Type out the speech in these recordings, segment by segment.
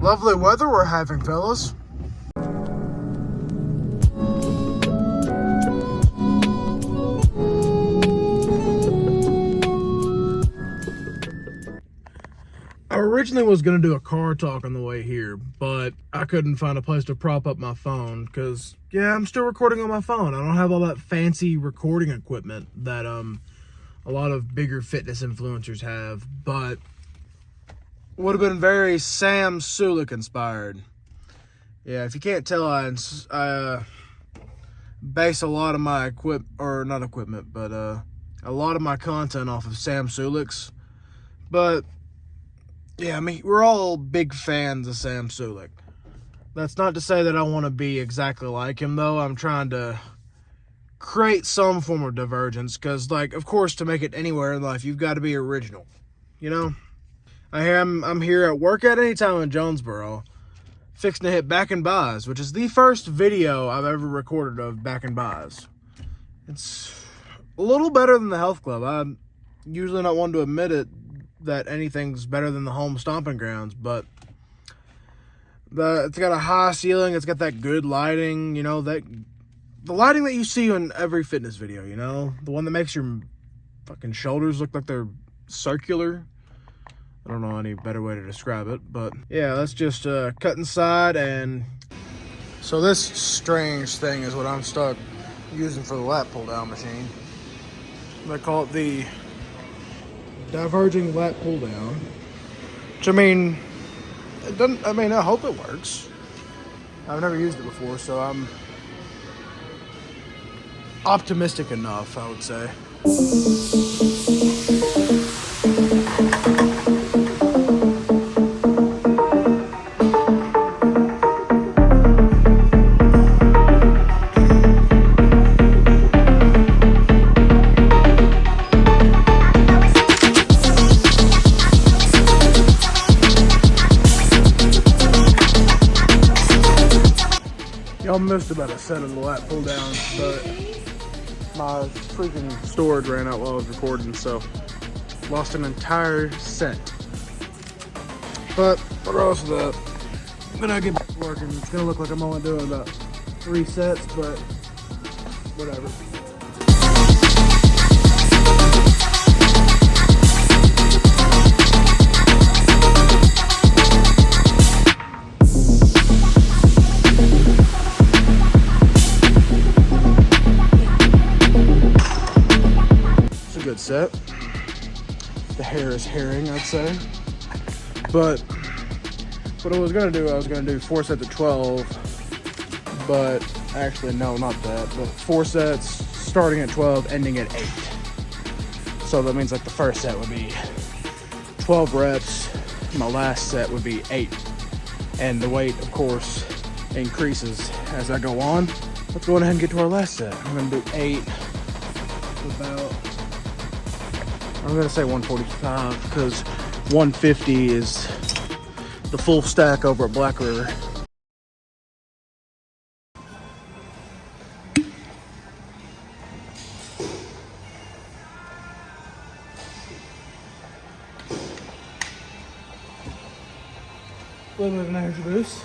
Lovely weather we're having, fellas. I originally was going to do a car talk on the way here, but I couldn't find a place to prop up my phone because, yeah, I'm still recording on my phone. I don't have all that fancy recording equipment that a lot of bigger fitness influencers have, but would have been very Sam Sulek inspired. Yeah, if you can't tell, I base a lot of my a lot of my content off of Sam Sulek's. But yeah, I mean, we're all big fans of Sam Sulek. That's not to say that I want to be exactly like him, though. I'm trying to create some form of divergence, because, like, of course, to make it anywhere in life, you've got to be original, you know? I'm here at work at any time in Jonesboro, fixing to hit back and buys, which is the first video I've ever recorded of back and buys. It's a little better than the health club. I'm usually not one to admit it, that anything's better than the home stomping grounds, but it's got a high ceiling, it's got that good lighting, you know, that the lighting that you see in every fitness video, you know, the one that makes your fucking shoulders look like they're circular. I don't know any better way to describe it, but yeah, let's just cut inside. And so this strange thing is what I'm stuck using for the lat pull down machine. They call it the diverging lat pull down, which, I mean, it doesn't, I mean, I hope it works. I've never used it before, so I'm optimistic enough, I would say. Y'all missed about a set of the lat pull down, but my freaking storage ran out while I was recording, so lost an entire set. But regardless of that, I'm gonna get back to working. It's gonna look like I'm only doing about 3 sets, but whatever. Good set. The hair is herring, I'd say. But what I was gonna do 4 sets of 12, but actually no, not that, but 4 sets starting at 12, ending at 8. So that means like the first set would be 12 reps, my last set would be 8. And the weight, of course, increases as I go on. Let's go ahead and get to our last set. I'm gonna do 8 about, I'm gonna say 145, because 150 is the full stack over at Black River. A little bit of an energy boost.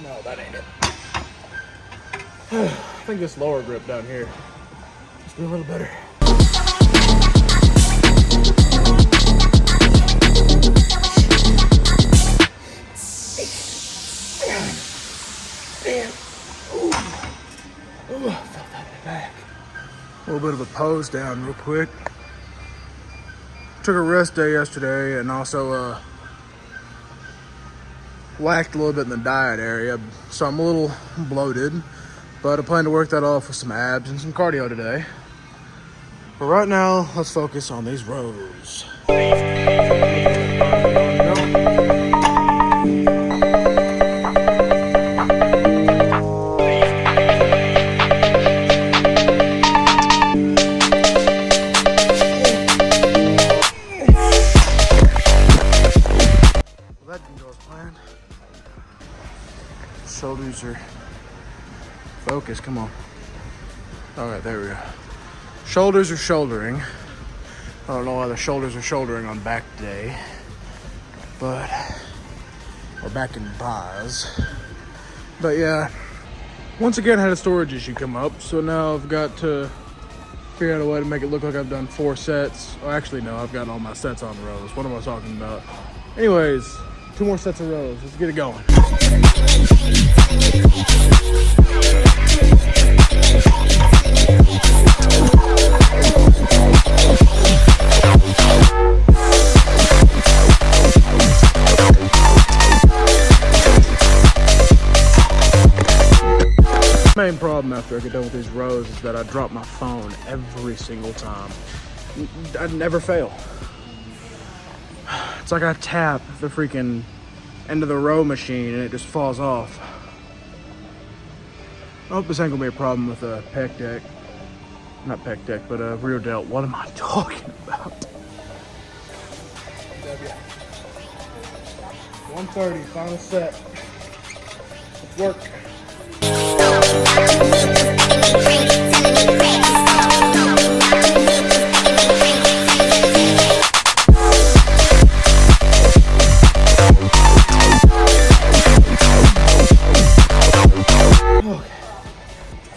No, that ain't it. I think this lower grip down here just be a little better. Damn. Ooh, I felt that in the back. A little bit of a pose down real quick. Took a rest day yesterday and also lacked a little bit in the diet area, so I'm a little bloated. But I plan to work that off with some abs and some cardio today. But right now, let's focus on these rows. Well, that didn't go as planned. Shoulders are focus, come on. All right, there we go. Shoulders are shouldering. I don't know why the shoulders are shouldering on back day, but we're back in buys. But yeah, once again, I had a storage issue come up, so now I've got to figure out a way to make it look like I've done 4 sets. Oh, actually, no, I've got all my sets on rows. What am I talking about? Anyways, 2 more sets of rows. Let's get it going. The main problem after I get done with these rows is that I drop my phone every single time. I never fail. It's like I tap the freaking end of the row machine and it just falls off. I hope this ain't gonna be a problem with a pec deck. Not pec deck, but a rear delt. What am I talking about? 130, final set. Let's work.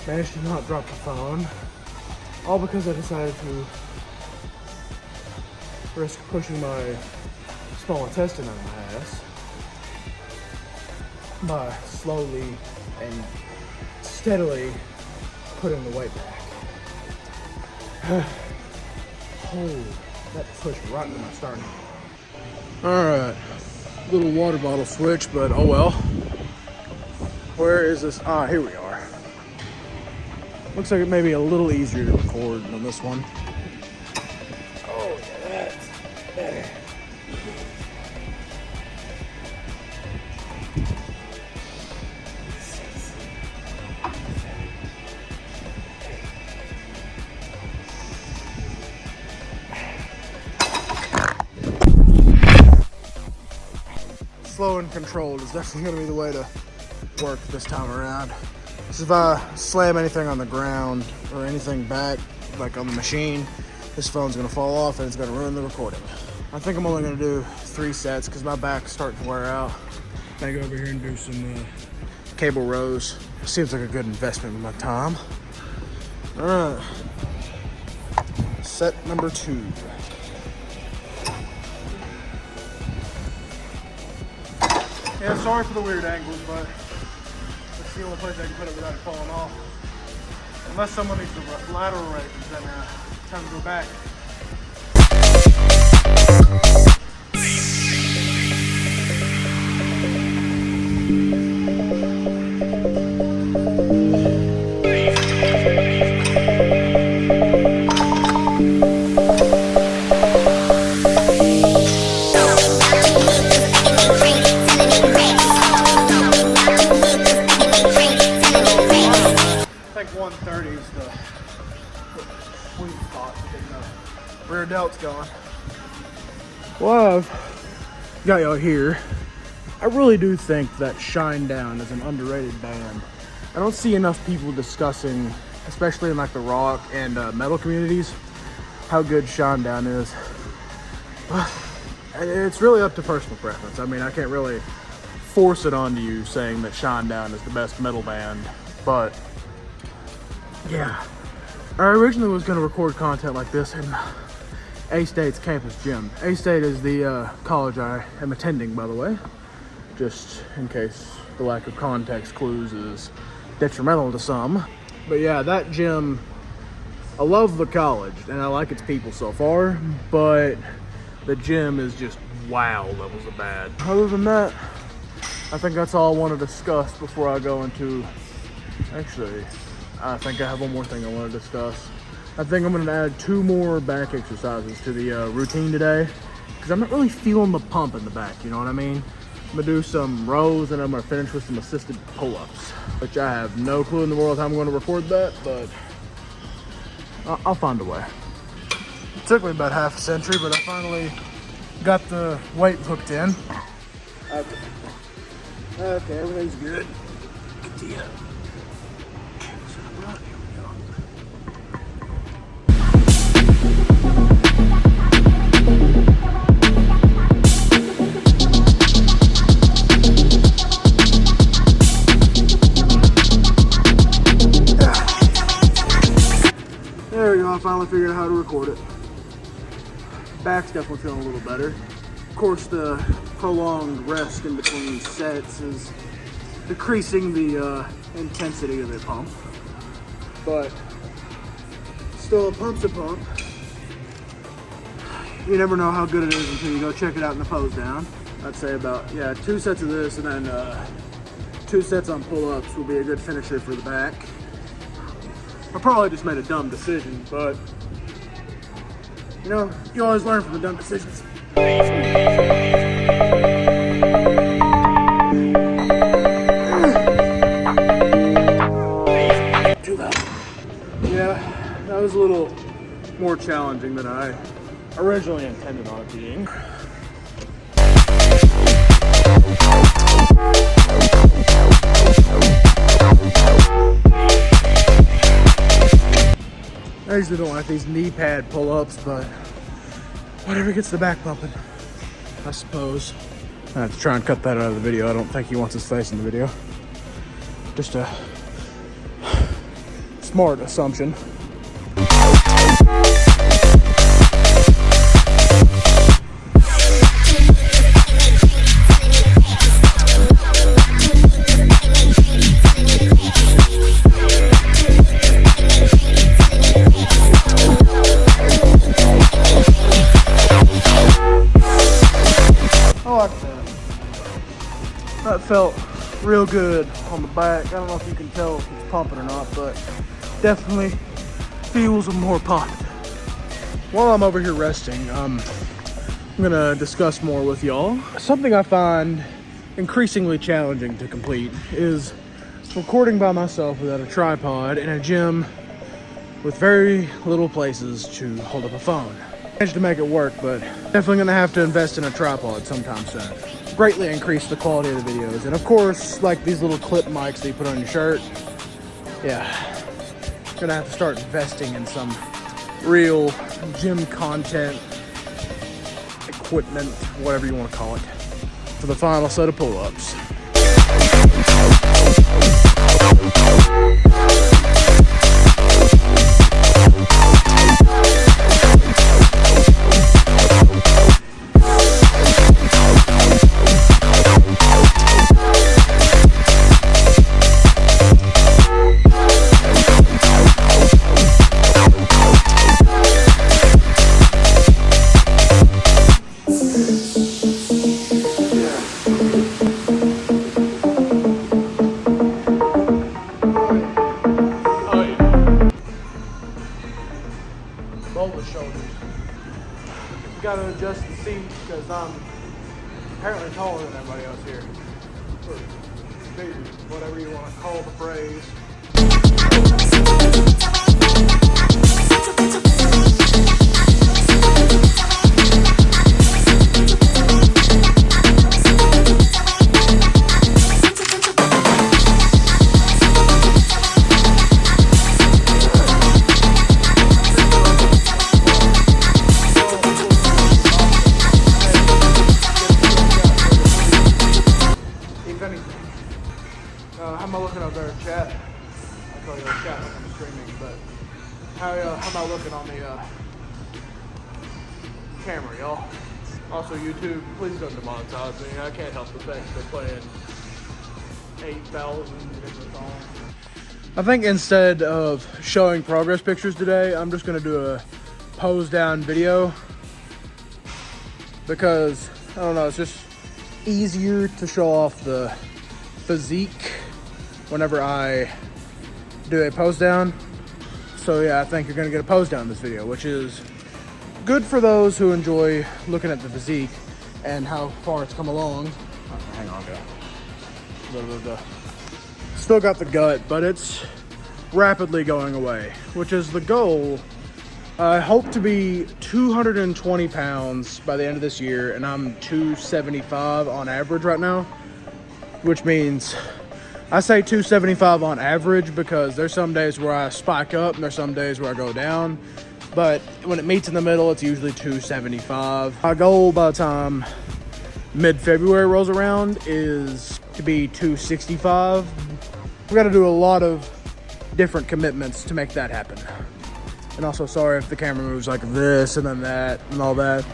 Managed to not drop the phone, all because I decided to risk pushing my small intestine out of my ass by slowly and steadily putting the weight back. Oh, that pushed right into my sternum. Alright, little water bottle switch, but oh well. Where is this? Ah, here we are. Looks like it may be a little easier to record on this one. Oh, yeah, that's better. Slow and controlled is definitely going to be the way to work this time around. So if I slam anything on the ground or anything back, like on the machine, this phone's gonna fall off and it's gonna ruin the recording. I think I'm only gonna do 3 sets because my back's starting to wear out. I'm gonna go over here and do some cable rows. Seems like a good investment with my time. All right, set number 2. Yeah, sorry for the weird angles, but it's the only place I can put it without it falling off. Unless someone needs to lateral raise, then time to go back. I think 130 is the sweet spot to get the rear delts going. Well, I've got y'all here. I really do think that Shinedown is an underrated band. I don't see enough people discussing, especially in like the rock and metal communities, how good Shinedown is. It's really up to personal preference. I mean, I can't really force it onto you saying that Shinedown is the best metal band, but yeah. I originally was going to record content like this in A-State's campus gym. A-State is the college I am attending, by the way, just in case the lack of context clues is detrimental to some. But yeah, that gym, I love the college and I like its people so far, but the gym is just wow levels of bad. Other than that, I think that's all I want to discuss before I go into, actually, I think I have one more thing I want to discuss. I think I'm going to add 2 more back exercises to the routine today, because I'm not really feeling the pump in the back, you know what I mean? I'm going to do some rows and I'm going to finish with some assisted pull-ups, which I have no clue in the world how I'm going to record that, but I'll find a way. It took me about half a century, but I finally got the weight hooked in. Okay, everything's good. Good deal. figured out how to record it. Back's definitely feeling a little better. Of course, the prolonged rest in between sets is decreasing the intensity of the pump, but still a pump's a pump. You never know how good it is until you go check it out in the pose down. I'd say about, 2 sets of this and then 2 sets on pull-ups will be a good finisher for the back. I probably just made a dumb decision, but you know, you always learn from the dumb decisions. Too loud. Yeah, that was a little more challenging than I originally intended on it being. I usually don't like these knee pad pull-ups, but whatever gets the back pumping, I suppose. I have to try and cut that out of the video. I don't think he wants his face in the video. Just a smart assumption. That felt real good on the back. I don't know if you can tell if it's pumping or not, but definitely feels more pumped. While I'm over here resting, I'm gonna discuss more with y'all. Something I find increasingly challenging to complete is recording by myself without a tripod in a gym with very little places to hold up a phone. I managed to make it work, but definitely gonna have to invest in a tripod sometime soon. Greatly increase the quality of the videos. And of course, like these little clip mics that you put on your shirt. Yeah, gonna have to start investing in some real gym content, equipment, whatever you want to call it, for the final set of pull-ups. Shoulders. You gotta adjust the seat because I'm apparently taller than everybody else here. Or bigger, whatever you want to call the phrase. How am I looking up there in chat? I'll tell you in chat when I'm streaming, but how am I looking on the camera, y'all? Also, YouTube, please don't demonetize me. I can't help the fact they're playing 8,000 different songs. I think instead of showing progress pictures today, I'm just gonna do a pose down video because, I don't know, it's just easier to show off the physique whenever I do a pose down. So yeah, I think you're gonna get a pose down in this video, which is good for those who enjoy looking at the physique and how far it's come along. Oh, hang on, guys. A little bit of the, still got the gut, but it's rapidly going away, which is the goal. I hope to be 220 pounds by the end of this year, and I'm 275 on average right now, which means I say 275 on average because there's some days where I spike up and there's some days where I go down, but when it meets in the middle, it's usually 275. My goal by the time mid-February rolls around is to be 265. We got to do a lot of different commitments to make that happen. And also sorry if the camera moves like this and then that and all that.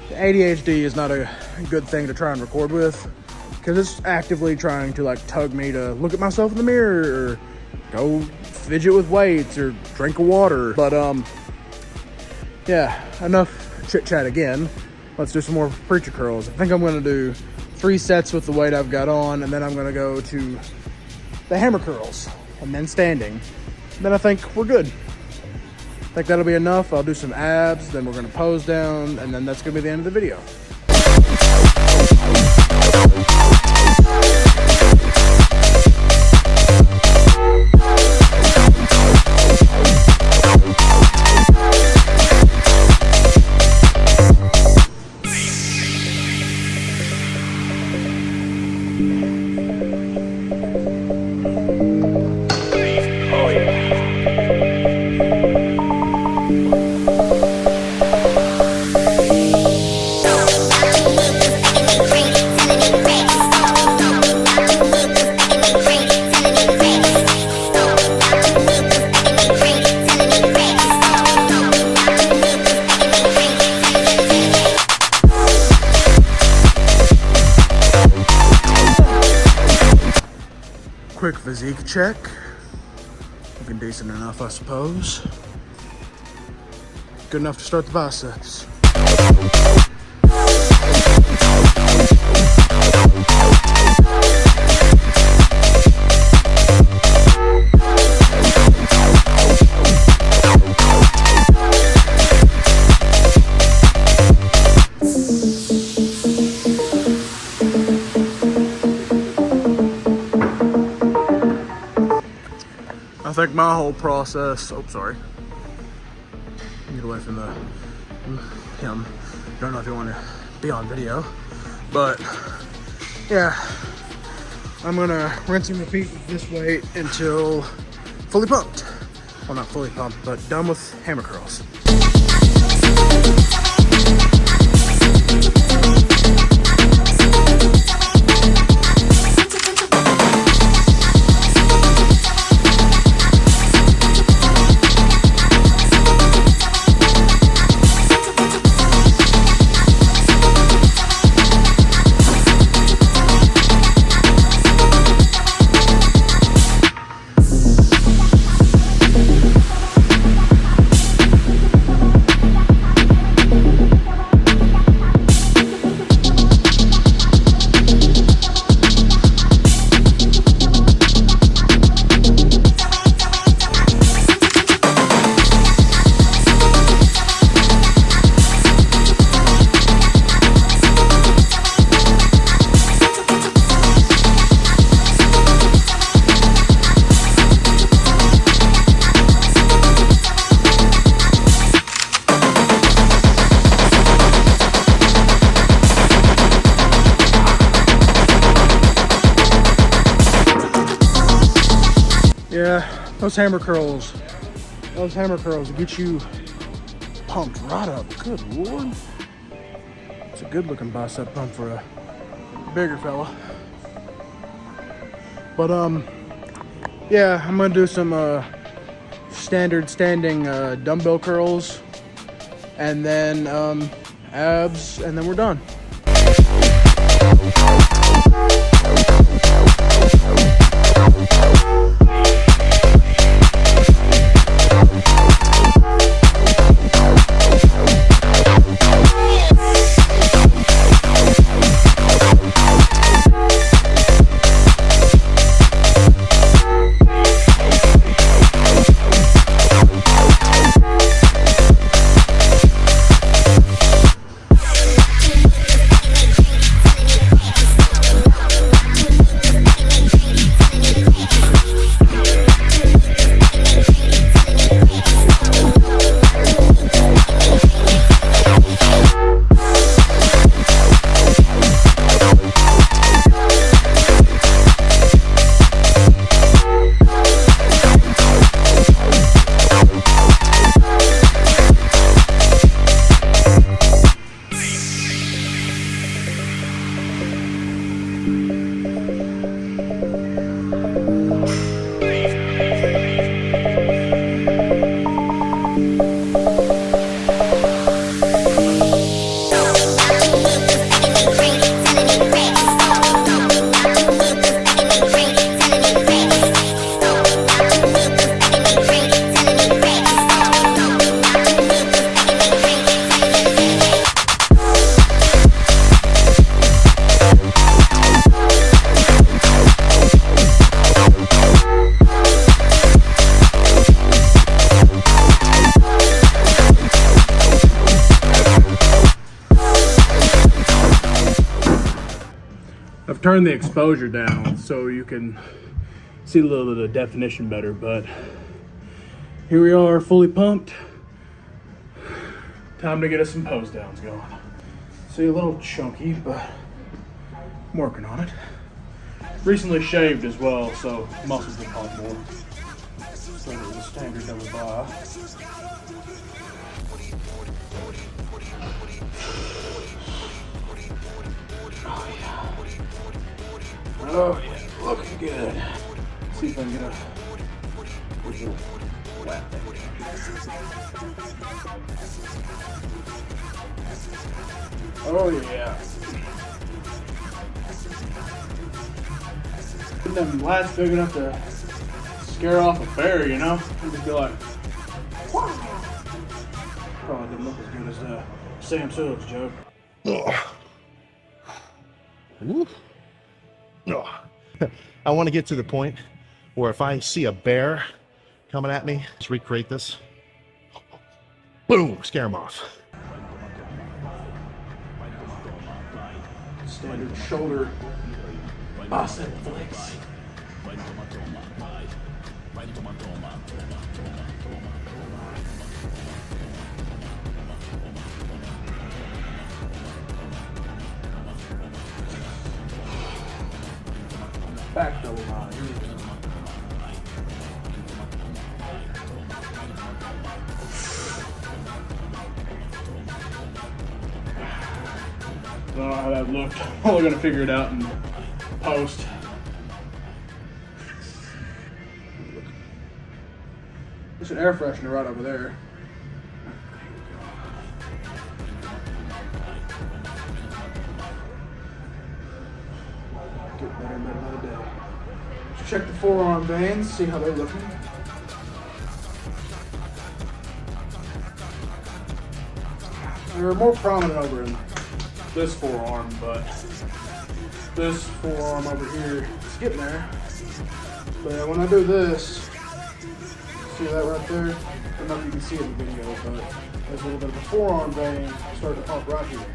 The ADHD is not a good thing to try and record with, because it's actively trying to like tug me to look at myself in the mirror or go fidget with weights or drink of water. But yeah, enough chit chat again. Let's do some more preacher curls. I think I'm gonna do 3 sets with the weight I've got on, and then I'm gonna go to the hammer curls and then standing. And then I think we're good. I think that'll be enough. I'll do some abs, then we're gonna pose down, and then that's gonna be the end of the video. Quick physique check. Looking decent enough, I suppose. Good enough to start the biceps. I think my whole process, oh, sorry. Get away from him. Don't know if you want to be on video, but yeah, I'm gonna rinse and repeat with this weight until fully pumped. Well, not fully pumped, but done with hammer curls. Yeah, those hammer curls get you pumped right up. Good Lord. It's a good looking bicep pump for a bigger fella. But yeah, I'm gonna do some standard standing dumbbell curls, and then abs, and then we're done. I've turned the exposure down so you can see a little bit of definition better, but here we are, fully pumped. Time to get us some pose downs going. See, a little chunky, but I'm working on it. Recently shaved as well, so muscles will pop more. So it was a standard double bar. Oh yeah, looking good. Let's see if I can get a little flat thing. Oh yeah. Getting them lats big enough to scare off a bear, you know? And just be like, whoa. Probably didn't look as good as Sam Silver's joke. I want to get to the point where if I see a bear coming at me, let's recreate this. Boom, scare him off. Standard shoulder bicep flex. Back double line. Here we go. I don't know how that looked. I'm only gonna figure it out in post. There's an air freshener right over there. Get better and better by the day. Let's check the forearm veins, see how they're looking. They're more prominent over in this forearm, but this forearm over here is getting there. But when I do this, see that right there? I don't know if you can see it in the video, but there's a little bit of a forearm vein starting to pop right here.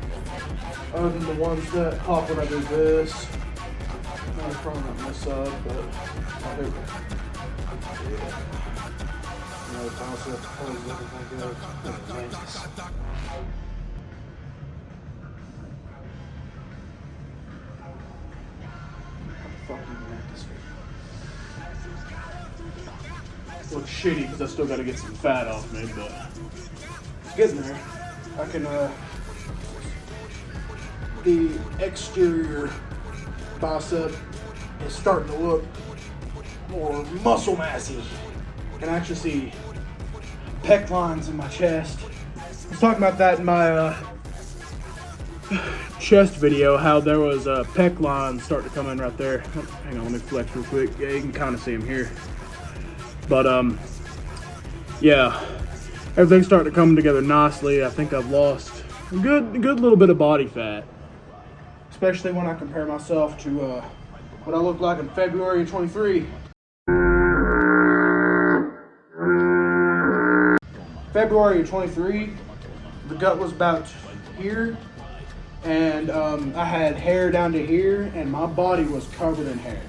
Other than the ones that pop when I do this, not as prominent on this side, but oh, there we go. Yeah. Another concept, pose, everything goes. Looks shitty because I still got to get some fat off me, but it's getting there. I can, the exterior bicep is starting to look more muscle massy. I can actually see pec lines in my chest. I was talking about that in my chest video, how there was a pec line starting to come in right there. Hang on, let me flex real quick. Yeah, you can kind of see them here. But yeah, everything's starting to come together nicely. I think I've lost a good little bit of body fat, especially when I compare myself to what I looked like in February of 23. February of 23, the gut was about here, and I had hair down to here, and my body was covered in hair.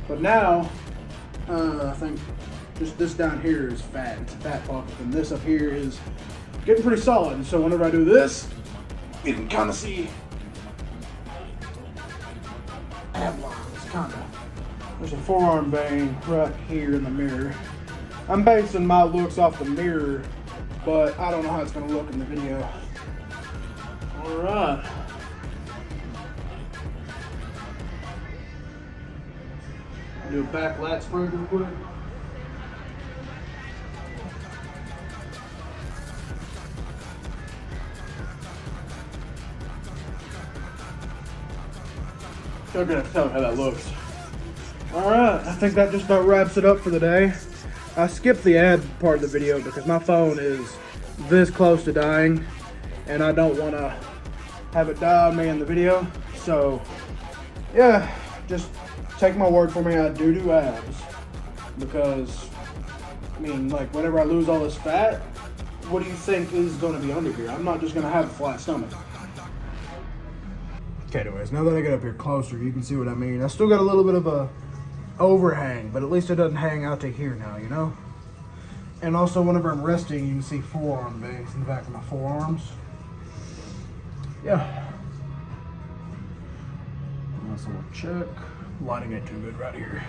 But now, I think just this down here is fat. It's a fat pocket, and this up here is getting pretty solid. And so whenever I do this, you can kind of see ab lines, kind of. There's a forearm vein right here in the mirror. I'm basing my looks off the mirror, but I don't know how it's going to look in the video. All right. Do a back lat spread real quick. You're gonna have to tell me how that looks. Alright, I think that just about wraps it up for the day. I skipped the ad part of the video because my phone is this close to dying and I don't want to have it die on me in the video. So, yeah, just take my word for me, I do abs. Because, I mean, like, whenever I lose all this fat, what do you think is going to be under here? I'm not just going to have a flat stomach. Okay, anyways, now that I get up here closer, you can see what I mean. I still got a little bit of a overhang, but at least it doesn't hang out to here now, you know? And also, whenever I'm resting, you can see forearm veins in the back of my forearms. Yeah. That's a little check. Lighting ain't too good right here.